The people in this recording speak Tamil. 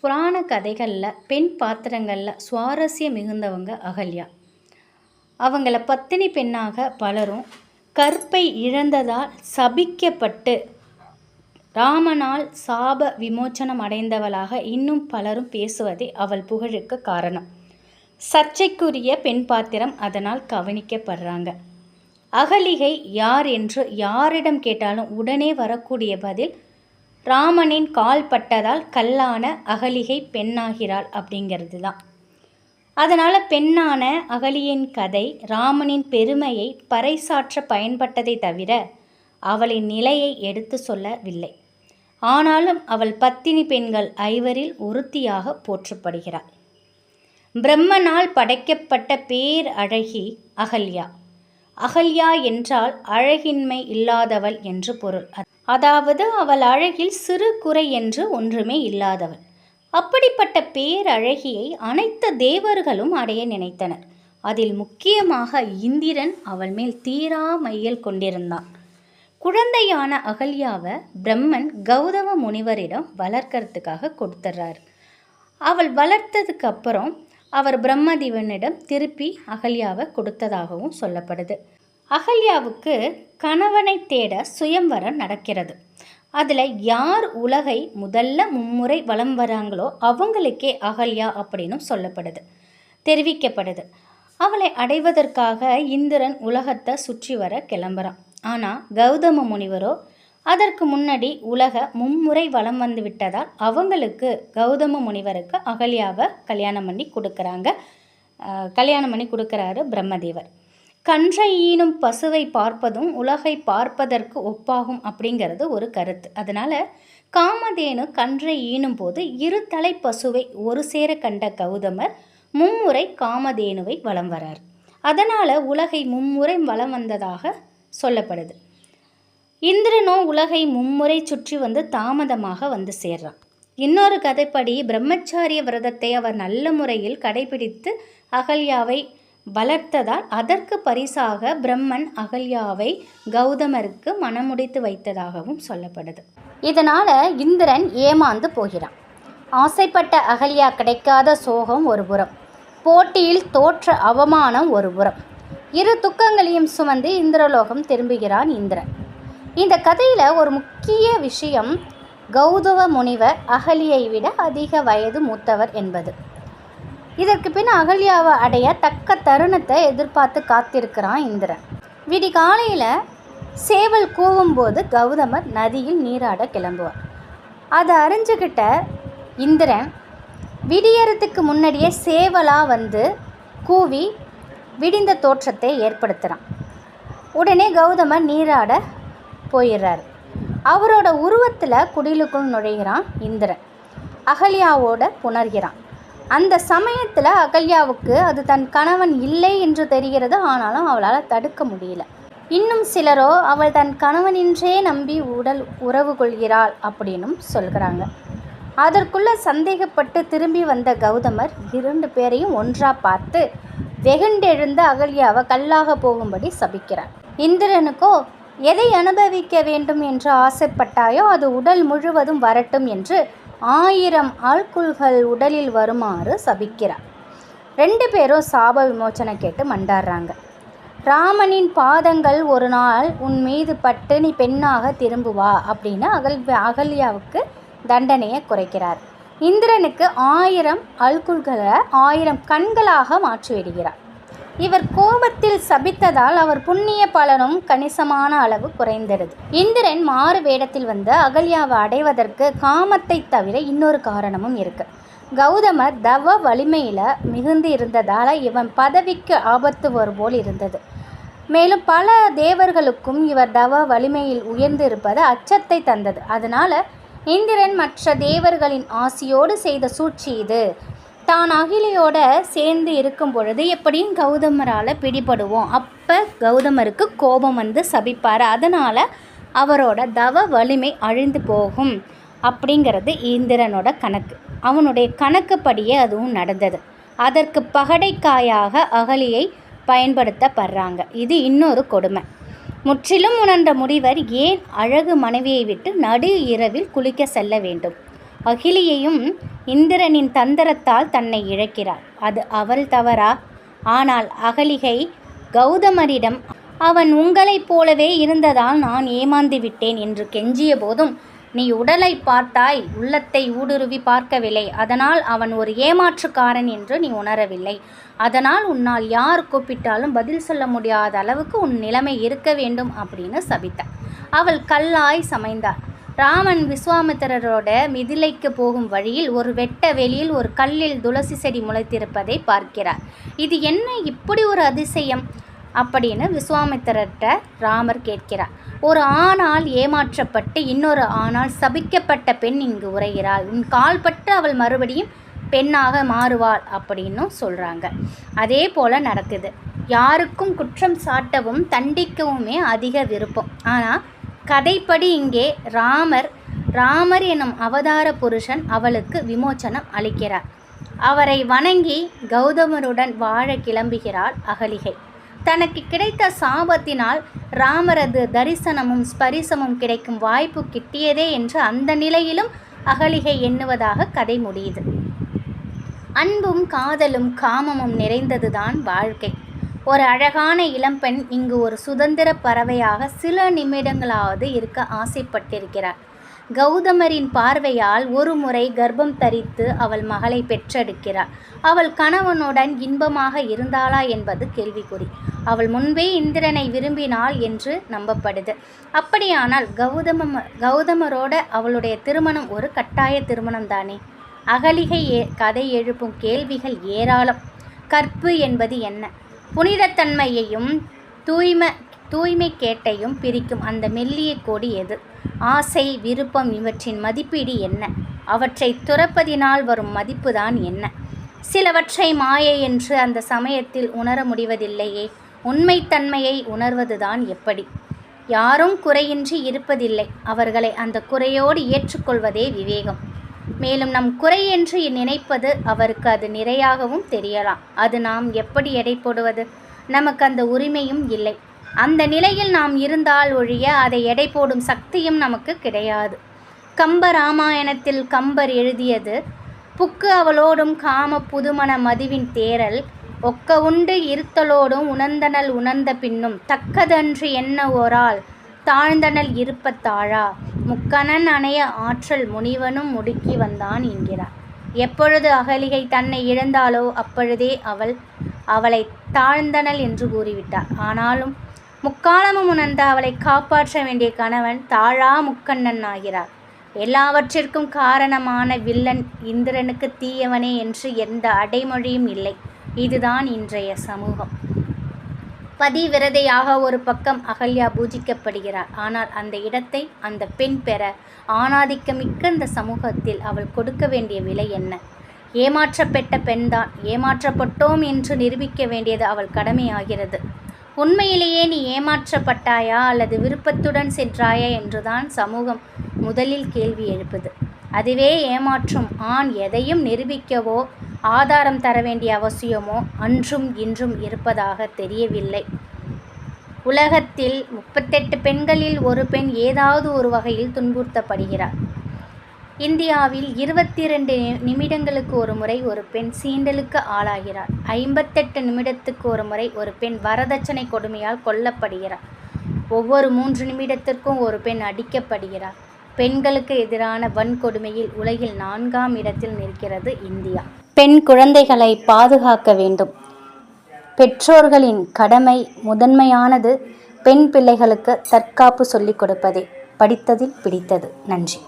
புராண கதைகளில் பெண் பாத்திரங்களில் சுவாரஸ்யம் மிகுந்தவங்க அகல்யா. அவங்கள பத்தினி பெண்ணாக பலரும் கற்பை இழந்ததால் சபிக்கப்பட்டு ராமனால் சாப விமோச்சனம் அடைந்தவளாக இன்னும் பலரும் பேசுவதே அவள் புகழுக்கு காரணம். சர்ச்சைக்குரிய பெண் பாத்திரம் அதனால் கவனிக்கப்படுறாங்க. அகலிகை யார் என்று யாரிடம் கேட்டாலும் உடனே வரக்கூடிய பதில், ராமனின் கால் பட்டதால் கல்லான அகலிகை பெண்ணாகிறாள் அப்படிங்கிறது தான். அதனால் பெண்ணான அகலியின் கதை ராமனின் பெருமையை பறைசாற்ற பயன்பட்டதை தவிர அவளின் நிலையை எடுத்து சொல்லவில்லை. ஆனாலும் அவள் பத்தினி பெண்கள் 5 ஒருத்தியாக போற்றப்படுகிறாள். பிரம்மனால் படைக்கப்பட்ட பேர் அழகி அகல்யா. அகல்யா என்றால் அழகின்மை இல்லாதவள் என்று பொருள். அதாவது அவள் அழகில் சிறு குறை என்று ஒன்றுமே இல்லாதவள். அப்படிப்பட்ட பேரழகியை அனைத்து தேவர்களும் அடைய நினைத்தனர். அதில் முக்கியமாக இந்திரன் அவள் மேல் தீரா மையல் கொண்டிருந்தான். குழந்தையான அகல்யாவை பிரம்மன் கௌதம முனிவரிடம் வளர்க்கறதுக்காக கொடுத்துட்றாரு. அவள் வளர்த்ததுக்கு அப்புறம் அவர் பிரம்மதேவனிடம் திருப்பி அகல்யாவை கொடுத்ததாகவும் சொல்லப்படுது. அகல்யாவுக்கு கணவனை தேட சுயம்வரம் நடக்கிறது. அதில் யார் உலகை முதல்ல 3 முறை வலம் வராங்களோ அவங்களுக்கே அகல்யா அப்படின்னு தெரிவிக்கப்படுது. அவளை அடைவதற்காக இந்திரன் உலகத்தை சுற்றி வர கிளம்புறான். ஆனால் கௌதம முனிவரோ அதற்கு முன்னாடி உலக 3 முறை வலம் வந்து விட்டதால் அவங்களுக்கு கௌதம முனிவருக்கு அகல்யாவை கல்யாணம் பண்ணி கொடுக்குறாரு பிரம்மதேவர். கன்றை ஈனும் பசுவை பார்ப்பதும் உலகை பார்ப்பதற்கு ஒப்பாகும் அப்படிங்கிறது ஒரு கருத்து. அதனால் காமதேனு கன்றை ஈனும் போது 2 தலை பசுவை ஒரு சேர கண்ட கௌதமர் 3 முறை காமதேனுவை வலம் வரார். அதனால் உலகை 3 முறை வலம் வந்ததாக சொல்லப்படுது. இந்திரனோ உலகை 3 முறை சுற்றி வந்து தாமதமாக வந்து சேர்றான். இன்னொரு கதைப்படி பிரம்மச்சாரிய விரதத்தை அவர் நல்ல முறையில் கடைபிடித்து அகல்யாவை வளர்த்ததால் அதற்கு பரிசாக பிரம்மன் அகல்யாவை கௌதமருக்கு மணமுடித்து வைத்ததாகவும் சொல்லப்படுது. இதனால் இந்திரன் ஏமாந்து போகிறான். ஆசைப்பட்ட அகல்யா கிடைக்காத சோகம் ஒரு புறம், போட்டியில் தோற்ற அவமானம் ஒரு புறம், 2 துக்கங்களையும் சுமந்து இந்திரலோகம் திரும்புகிறான் இந்திரன். இந்த கதையில் ஒரு முக்கிய விஷயம், கௌதம முனிவர் அகலியை விட அதிக வயது மூத்தவர் என்பது. இதற்கு பின் அகல்யாவை அடைய தக்க தருணத்தை எதிர்பார்த்து காத்திருக்கிறான் இந்திரன். விடிகாலையில் சேவல் கூவும்போது கௌதமர் நதியில் நீராட கிளம்புவார். அதை அறிஞ்சுக்கிட்ட இந்திரன் விடியறதுக்கு முன்னாடியே சேவலாக வந்து கூவி விடிந்த தோற்றத்தை ஏற்படுத்துகிறான். உடனே கௌதமர் நீராட போயிடுறார். அவரோட உருவத்தில் குடிலுக்குள் நுழைகிறான் இந்திரன். அகல்யாவோட புணர்கிறான். அந்த சமயத்தில் அகல்யாவுக்கு அது தன் கணவன் இல்லை என்று தெரிகிறது. ஆனாலும் அவளால் தடுக்க முடியல. இன்னும் சிலரோ அவள் தன் கணவனின்றே நம்பி உறவு கொள்கிறாள் அப்படின்னும் சொல்கிறாங்க. அதற்குள்ள சந்தேகப்பட்டு திரும்பி வந்த கௌதமர் 2 பேரையும் ஒன்றாக பார்த்து வெகுண்டெழுந்த அகல்யாவை கல்லாக போகும்படி சபிக்கிறார். இந்திரனுக்கோ எதை அனுபவிக்க வேண்டும் என்று ஆசைப்பட்டாயோ அது உடல் முழுவதும் வரட்டும் என்று 1000 ஆழ்குள்கள் உடலில் வருமாறு சபிக்கிறார். 2 பேரும் சாப விமோச்சனம் கேட்டு மண்டாடுறாங்க. ராமனின் பாதங்கள் ஒரு நாள் உன் மீது பட்டு நீ பெண்ணாக திரும்புவா அப்படின்னு அகல்யாவுக்கு தண்டனையை குறைக்கிறார். இந்திரனுக்கு 1000 அல்குள்களை 1000 கண்களாக மாற்றிவிடுகிறார். இவர் கோபத்தில் சபித்ததால் அவர் புண்ணிய பலனும் கணிசமான அளவு குறைந்திருது. இந்திரன் மாறு வேடத்தில் வந்து அகல்யாவை அடைவதற்கு காமத்தை தவிர இன்னொரு காரணமும் இருக்கு. கௌதமர் தவ வலிமையில் மிகுந்து இருந்ததால் இவன் பதவிக்கு ஆபத்து வருபோல் இருந்தது. மேலும் பல தேவர்களுக்கும் இவர் தவ வலிமையில் உயர்ந்து இருப்பது அச்சத்தை தந்தது. அதனால் இந்திரன் மற்ற தேவர்களின் ஆசியோடு செய்த சூழ்ச்சி இது. தான் அகிலியோட சேர்ந்து இருக்கும் பொழுது எப்படியும் கௌதமரால் பிடிபடுவோம். அப்போ கௌதமருக்கு கோபம் வந்து சபிப்பார். அதனால் அவரோட தவ வலிமை அழிந்து போகும் அப்படிங்கிறது இந்திரனோட கணக்கு. அவனுடைய கணக்குப்படியே அதுவும் நடந்தது. அதற்கு பகடைக்காயாக அகலியை பயன்படுத்தப்படுறாங்க. இது இன்னொரு கொடுமை. முற்றிலும் உணர்ந்த முனிவர் ஏன் அழகு மனைவியை விட்டு நடு இரவில் குளிக்க செல்ல வேண்டும்? அகிலியையும் இந்திரனின் தந்திரத்தால் தன்னை இழக்கிறாள். அது அவள் தவறா? ஆனால் அகலிகை கௌதமரிடம் அவன் உங்களைப் போலவே இருந்ததால் நான் ஏமாந்து விட்டேன் என்று கெஞ்சிய போதும், நீ உடலை பார்த்தாய், உள்ளத்தை ஊடுருவி பார்க்கவில்லை. அதனால் அவன் ஒரு ஏமாற்றுக்காரன் என்று நீ உணரவில்லை. அதனால் உன்னால் யார் கூப்பிட்டாலும் பதில் சொல்ல முடியாத அளவுக்கு உன் நிலைமை இருக்க வேண்டும் அப்படின்னு சபித்தாள். அவள் கல்லாய் சமைந்தாள். ராமன் விஸ்வாமித்திரரோட மிதிலைக்கு போகும் வழியில் ஒரு வெட்ட வெளியில் ஒரு கல்லில் துளசி செடி முளைத்திருப்பதை பார்க்கிறார். இது என்ன இப்படி ஒரு அதிசயம் அப்படின்னு விஸ்வாமித்திரர்கிட்ட ராமர் கேட்கிறார். ஒரு ஆணால் ஏமாற்றப்பட்டு இன்னொரு ஆணால் சபிக்கப்பட்ட பெண் இங்கு உரைகிறாள். உன் கால்பட்டு அவள் மறுபடியும் பெண்ணாக மாறுவாள் அப்படின்னும் சொல்கிறாங்க. அதே போல் நடக்குது. யாருக்கும் குற்றம் சாட்டவும் தண்டிக்கவுமே அதிக விருப்பம். ஆனால் கதைப்படி இங்கே ராமர் எனும் அவதார புருஷன் அவளுக்கு விமோச்சனம் அளிக்கிறார். அவரை வணங்கி கௌதமருடன் வாழ கிளம்புகிறாள் அகலிகை. தனக்கு கிடைத்த சாபத்தினால் ராமரது தரிசனமும் ஸ்பரிசமும் கிடைக்கும் வாய்ப்பு கிட்டியதே என்று அந்த நிலையிலும் அகலிகை எண்ணுவதாக கதை முடியுது. அன்பும் காதலும் காமமும் நிறைந்ததுதான் வாழ்க்கை. ஒரு அழகான இளம்பெண் இங்கு ஒரு சுதந்திர பறவையாக சில நிமிடங்களாவது இருக்க ஆசைப்பட்டிருக்கிறார். கௌதமரின் பார்வையால் ஒரு முறை கர்ப்பம் தரித்து அவள் மகளை பெற்றெடுக்கிறார். அவள் கணவனுடன் இன்பமாக இருந்தாளா என்பது கேள்விக்குறி. அவள் முன்பே இந்திரனை விரும்பினாள் என்று நம்பப்படுது. அப்படியானால் கௌதமரோட அவளுடைய திருமணம் ஒரு கட்டாய திருமணம் தானே? அகலிகை கதை எழுப்பும் கேள்விகள் ஏராளம். கற்பு என்பது என்ன? புனிதத்தன்மையையும் தூய்மை கேட்டையும் பிரிக்கும் அந்த மெல்லிய கோடி எது? ஆசை, விருப்பம் இவற்றின் மதிப்பீடு என்ன? அவற்றை துறப்பதினால் வரும் மதிப்புதான் என்ன? சிலவற்றை மாயை என்று அந்த சமயத்தில் உணர முடிவதில்லையே. உண்மைத்தன்மையை உணர்வதுதான் எப்படி? யாரும் குறையின்றி இருப்பதில்லை. அவர்களை அந்த குறையோடு ஏற்றுக்கொள்வதே விவேகம். மேலும் நம் குறை என்று நினைப்பது அவருக்கு அது நிறையாகவும் தெரியலாம். அது நாம் எப்படி எடை போடுவது? நமக்கு அந்த உரிமையும் இல்லை. அந்த நிலையில் நாம் இருந்தால் ஒழிய அதை எடை போடும் சக்தியும் நமக்கு கிடையாது. கம்ப ராமாயணத்தில் கம்பர் எழுதியது, புக்கு அவளோடும் காம புதுமண மதுவின் தேரல் ஒக்க உண்டு இருத்தலோடும் உணர்ந்தனல் உணர்ந்த பின்னும் தக்கதன்று என்ன ஓரால் தாழ்ந்தனல் இருப்பத்தாழா முக்கணன் அணைய ஆற்றல் முனிவனும் முடுக்கி வந்தான் என்கிறார். எப்பொழுது அகலிகை தன்னை இழந்தாளோ அப்பொழுதே அவளை தாழ்ந்தனல் என்று கூறிவிட்டார். ஆனாலும் முக்காலமும் உணர்ந்த அவளை காப்பாற்ற வேண்டிய கணவன் தாழா முக்கண்ணன் ஆகிறார். எல்லாவற்றிற்கும் காரணமான வில்லன் இந்திரனுக்கு தீயவனே என்று எந்த அடைமொழியும் இல்லை. இதுதான் இன்றைய சமூகம். பதிவிரதையாக ஒரு பக்கம் அகல்யா பூஜிக்கப்படுகிறார். ஆனால் அந்த இடத்தை அந்த பெண் பெற ஆணாதிக்கமிக்க இந்த சமூகத்தில் அவள் கொடுக்க வேண்டிய விலை என்ன? ஏமாற்றப்பட்ட பெண்தான். ஏமாற்றப்பட்டோம் என்று நிரூபிக்க வேண்டியது அவள் கடமையாகிறது. உண்மையிலேயே நீ ஏமாற்றப்பட்டாயா அல்லது விருப்பத்துடன் சென்றாயா என்றுதான் சமூகம் முதலில் கேள்வி எழுப்புது. அதுவே ஏமாற்றும் ஆண் எதையும் நிரூபிக்கவோ ஆதாரம் தர வேண்டிய அவசியமோ அன்றும் இன்றும் இருப்பதாக தெரியவில்லை. உலகத்தில் 38 பெண்களில் ஒரு பெண் ஏதாவது ஒரு வகையில் துன்புறுத்தப்படுகிறார். இந்தியாவில் 22 நிமிடங்களுக்கு ஒரு முறை ஒரு பெண் சீண்டலுக்கு ஆளாகிறார். 58 நிமிடத்துக்கு ஒரு முறை ஒரு பெண் வரதட்சணை கொடுமையால் கொல்லப்படுகிறார். ஒவ்வொரு 3 நிமிடத்திற்கும் ஒரு பெண் அடிக்கப்படுகிறார். பெண்களுக்கு எதிரான வன்கொடுமையில் உலகில் 4ஆம் இடத்தில் நிற்கிறது இந்தியா. பெண் குழந்தைகளை பாதுகாக்க வேண்டும். பெற்றோர்களின் கடமை முதன்மையானது. பெண் பிள்ளைகளுக்கு தற்காப்பு சொல்லிக் கொடுப்பதே. படித்ததில் பிடித்தது. நன்றி.